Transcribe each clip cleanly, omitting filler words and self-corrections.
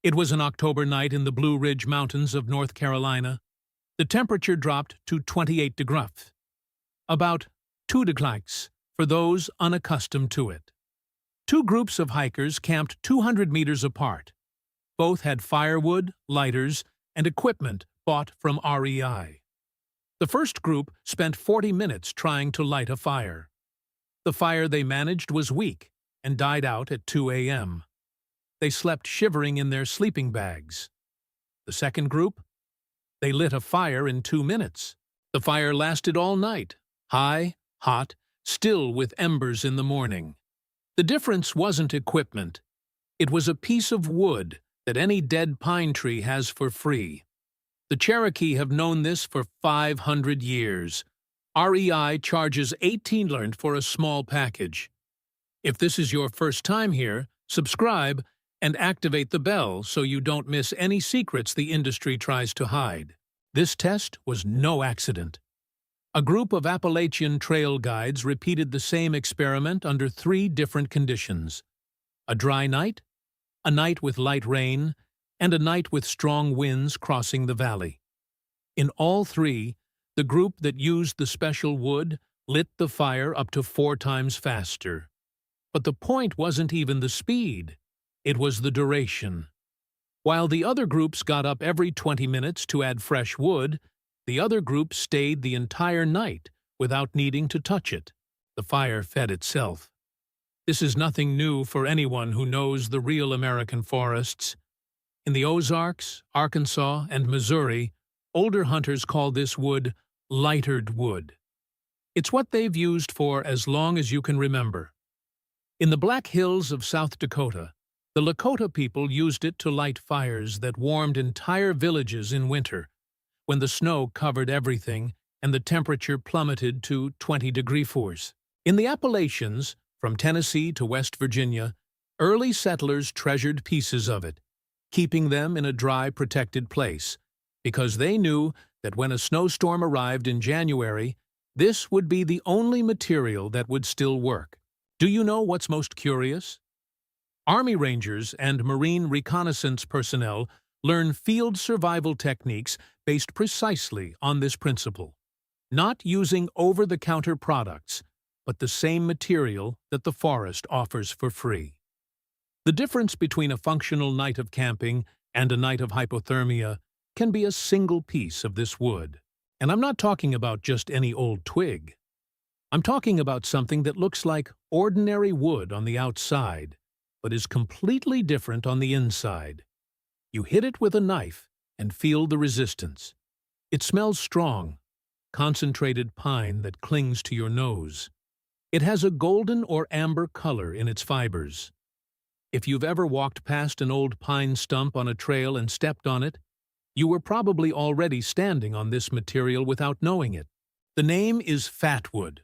It was an October night in the Blue Ridge Mountains of North Carolina. The temperature dropped to 28 degrees, about 2 degrees for those unaccustomed to it. Two groups of hikers camped 200 meters apart. Both had firewood, lighters, and equipment bought from REI. The first group spent 40 minutes trying to light a fire. The fire they managed was weak and died out at 2 a.m. They slept shivering in their sleeping bags. The second group? They lit a fire in 2 minutes. The fire lasted all night, high, hot, still with embers in the morning. The difference wasn't equipment. It was a piece of wood that any dead pine tree has for free. The Cherokee have known this for 500 years. REI charges $18 for a small package. If this is your first time here, subscribe and activate the bell so you don't miss any secrets the industry tries to hide. This test was no accident. A group of Appalachian trail guides repeated the same experiment under 3 different conditions: a dry night, a night with light rain, and a night with strong winds crossing the valley. In all 3, the group that used the special wood lit the fire up to 4 times faster. But the point wasn't even the speed. It was the duration. While the other groups got up every 20 minutes to add fresh wood, the other group stayed the entire night without needing to touch it. The fire fed itself. This is nothing new for anyone who knows the real American forests. In the Ozarks, Arkansas, and Missouri, older hunters call this wood lightered wood. It's what they've used for as long as you can remember. In the Black Hills of South Dakota, the Lakota people used it to light fires that warmed entire villages in winter, when the snow covered everything and the temperature plummeted to 20 degrees. In the Appalachians, from Tennessee to West Virginia, early settlers treasured pieces of it, keeping them in a dry, protected place, because they knew that when a snowstorm arrived in January, this would be the only material that would still work. Do you know what's most curious? Army Rangers and Marine reconnaissance personnel learn field survival techniques based precisely on this principle, not using over-the-counter products, but the same material that the forest offers for free. The difference between a functional night of camping and a night of hypothermia can be a single piece of this wood. And I'm not talking about just any old twig. I'm talking about something that looks like ordinary wood on the outside, but is completely different on the inside. You hit it with a knife and feel the resistance. It smells strong, concentrated pine that clings to your nose. It has a golden or amber color in its fibers. If you've ever walked past an old pine stump on a trail and stepped on it, you were probably already standing on this material without knowing it. The name is fatwood,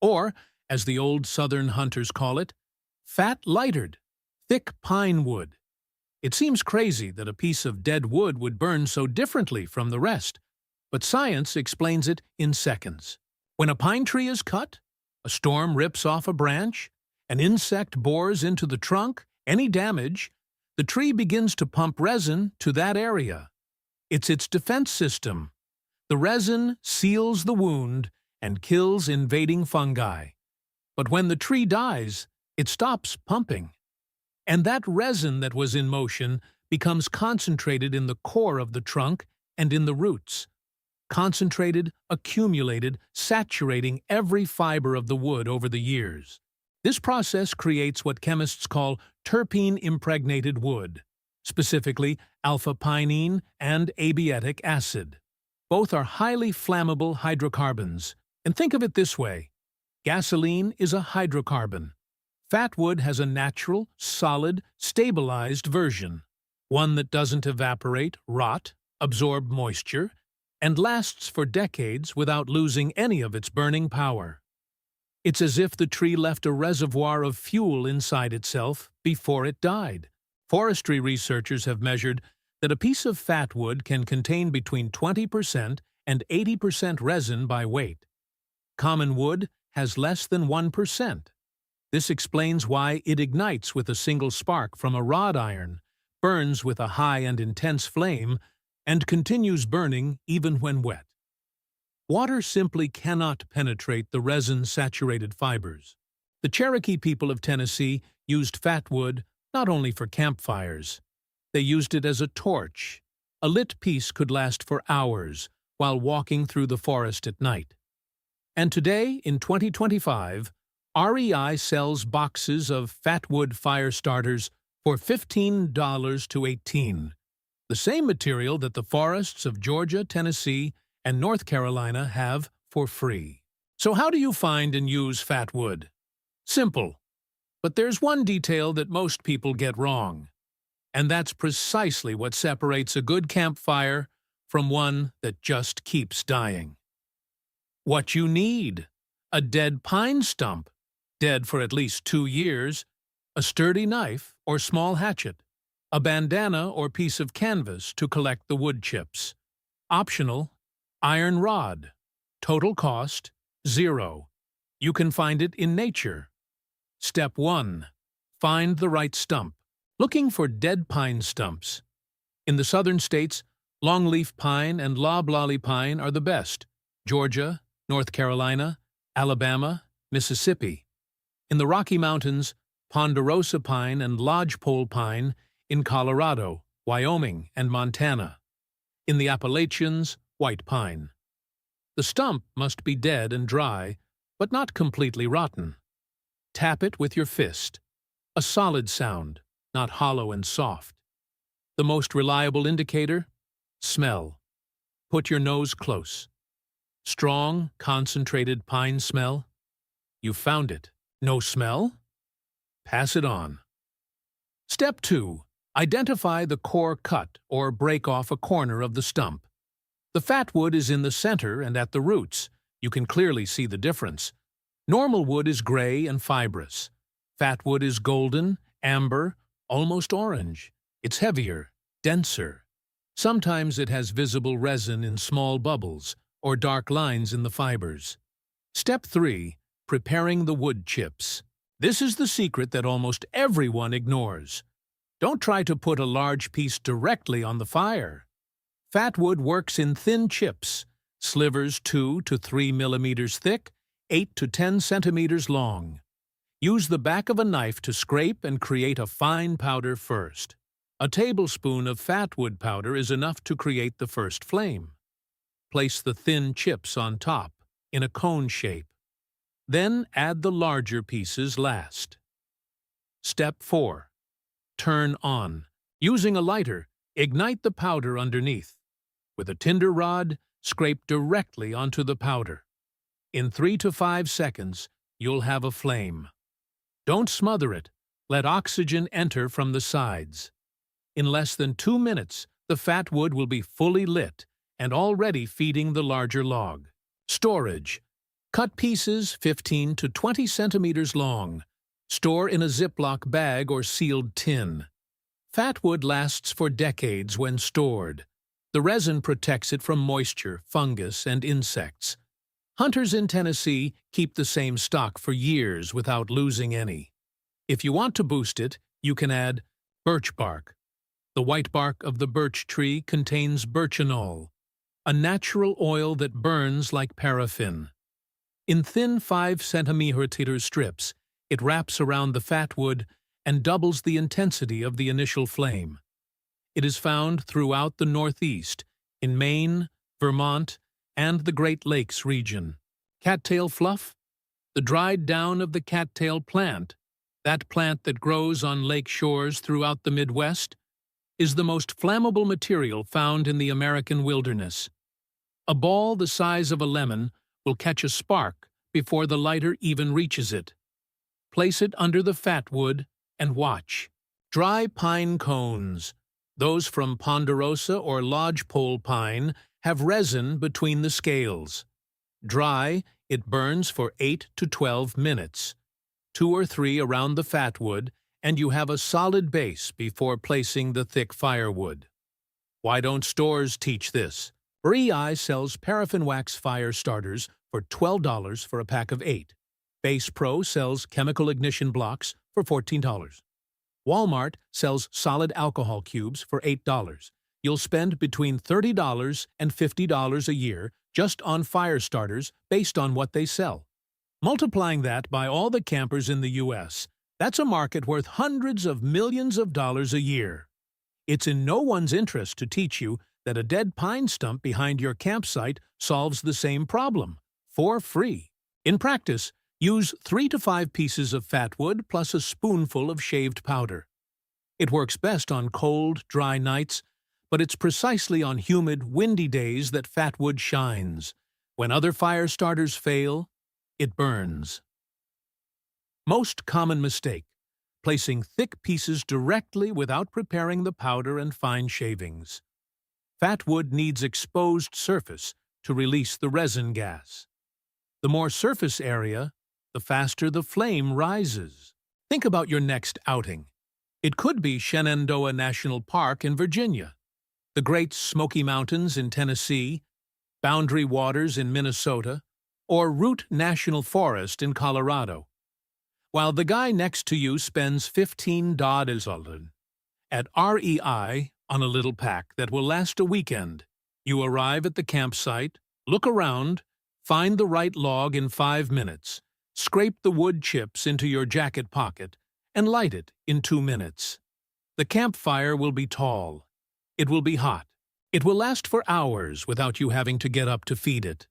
or, as the old Southern hunters call it, fat lightered, thick pine wood. It seems crazy that a piece of dead wood would burn so differently from the rest, but science explains it in seconds. When a pine tree is cut, a storm rips off a branch, an insect bores into the trunk, any damage, the tree begins to pump resin to that area. It's its defense system. The resin seals the wound and kills invading fungi. But when the tree dies, it stops pumping. And that resin that was in motion becomes concentrated in the core of the trunk and in the roots. Concentrated, accumulated, saturating every fiber of the wood over the years. This process creates what chemists call terpene-impregnated wood, specifically alpha-pinene and abietic acid. Both are highly flammable hydrocarbons. And think of it this way: gasoline is a hydrocarbon. Fatwood has a natural, solid, stabilized version, one that doesn't evaporate, rot, absorb moisture, and lasts for decades without losing any of its burning power. It's as if the tree left a reservoir of fuel inside itself before it died. Forestry researchers have measured that a piece of fatwood can contain between 20% and 80% resin by weight. Common wood has less than 1%. This explains why it ignites with a single spark from a rod iron, burns with a high and intense flame and continues burning even when wet. Water simply cannot penetrate the resin-saturated fibers. The Cherokee people of Tennessee used fat wood not only for campfires. They used it as a torch. A lit piece could last for hours while walking through the forest at night. And today, in 2025, REI sells boxes of fatwood fire starters for $15 to $18, the same material that the forests of Georgia, Tennessee, and North Carolina have for free. So how do you find and use fatwood? Simple. But there's one detail that most people get wrong, and that's precisely what separates a good campfire from one that just keeps dying. What you need: a dead pine stump, dead for at least 2 years, a sturdy knife or small hatchet, a bandana or piece of canvas to collect the wood chips. Optional: iron rod. Total cost: $0. You can find it in nature. Step 1. Find the right stump. Looking for dead pine stumps. In the southern states, longleaf pine and loblolly pine are the best. Georgia, North Carolina, Alabama, Mississippi. In the Rocky Mountains, ponderosa pine and lodgepole pine in Colorado, Wyoming, and Montana. In the Appalachians, white pine. The stump must be dead and dry, but not completely rotten. Tap it with your fist. A solid sound, not hollow and soft. The most reliable indicator? Smell. Put your nose close. Strong, concentrated pine smell? You found it. No smell? Pass it on. Step 2. Identify the core cut or break off a corner of the stump. The fat wood is in the center and at the roots. You can clearly see the difference. Normal wood is gray and fibrous. Fat wood is golden, amber, almost orange. It's heavier, denser. Sometimes it has visible resin in small bubbles or dark lines in the fibers. Step 3. Preparing the wood chips. This is the secret that almost everyone ignores. Don't try to put a large piece directly on the fire. Fat wood works in thin chips, slivers 2 to 3 millimeters thick, 8 to 10 centimeters long. Use the back of a knife to scrape and create a fine powder first. A tablespoon of fat wood powder is enough to create the first flame. Place the thin chips on top, in a cone shape. Then add the larger pieces last. Step 4. Turn on. Using a lighter, ignite the powder underneath. With a tinder rod, scrape directly onto the powder. In 3 to 5 seconds, you'll have a flame. Don't smother it. Let oxygen enter from the sides. In less than 2 minutes, the fat wood will be fully lit and already feeding the larger log. Storage. Cut pieces 15 to 20 centimeters long. Store in a Ziploc bag or sealed tin. Fat wood lasts for decades when stored. The resin protects it from moisture, fungus, and insects. Hunters in Tennessee keep the same stock for years without losing any. If you want to boost it, you can add birch bark. The white bark of the birch tree contains birchinol, a natural oil that burns like paraffin. In thin 5 centimeter strips, it wraps around the fat wood and doubles the intensity of the initial flame. It is found throughout the Northeast, in Maine, Vermont, and the Great Lakes region. Cattail fluff? The dried down of the cattail plant, that plant that grows on lake shores throughout the Midwest, is the most flammable material found in the American wilderness. A ball the size of a lemon will catch a spark before the lighter even reaches it. Place it under the fat wood and watch. Dry pine cones. Those from ponderosa or lodgepole pine have resin between the scales. Dry, it burns for 8 to 12 minutes. 2 or 3 around the fat wood, and you have a solid base before placing the thick firewood. Why don't stores teach this? REI sells paraffin wax fire starters for $12 for a pack of 8. Base Pro sells chemical ignition blocks for $14. Walmart sells solid alcohol cubes for $8. You'll spend between $30 and $50 a year just on fire starters based on what they sell. Multiplying that by all the campers in the U.S., that's a market worth hundreds of millions of dollars a year. It's in no one's interest to teach you that a dead pine stump behind your campsite solves the same problem, for free. In practice, use 3 to 5 pieces of fat wood plus a spoonful of shaved powder. It works best on cold, dry nights, but it's precisely on humid, windy days that fat wood shines. When other fire starters fail, it burns. Most common mistake: placing thick pieces directly without preparing the powder and fine shavings. Fat wood needs exposed surface to release the resin gas. The more surface area, the faster the flame rises. Think about your next outing. It could be Shenandoah National Park in Virginia, the Great Smoky Mountains in Tennessee, Boundary Waters in Minnesota, or Root National Forest in Colorado. While the guy next to you spends $15 at REI on a little pack that will last a weekend, you arrive at the campsite, look around, find the right log in 5 minutes, scrape the wood chips into your jacket pocket, and light it in 2 minutes. The campfire will be tall. It will be hot. It will last for hours without you having to get up to feed it.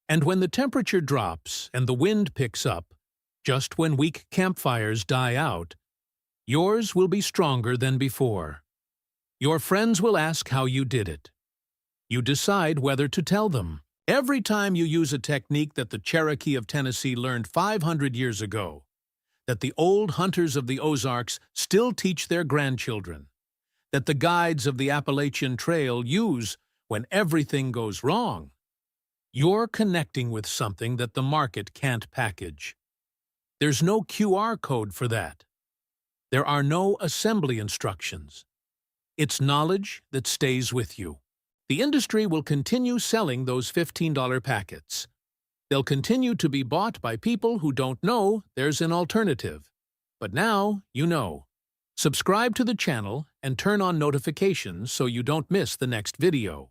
And when the temperature drops and the wind picks up, just when weak campfires die out, yours will be stronger than before. Your friends will ask how you did it. You decide whether to tell them. Every time you use a technique that the Cherokee of Tennessee learned 500 years ago, that the old hunters of the Ozarks still teach their grandchildren, that the guides of the Appalachian Trail use when everything goes wrong, you're connecting with something that the market can't package. There's no QR code for that. There are no assembly instructions. It's knowledge that stays with you. The industry will continue selling those $15 packets. They'll continue to be bought by people who don't know there's an alternative. But now you know. Subscribe to the channel and turn on notifications so you don't miss the next video.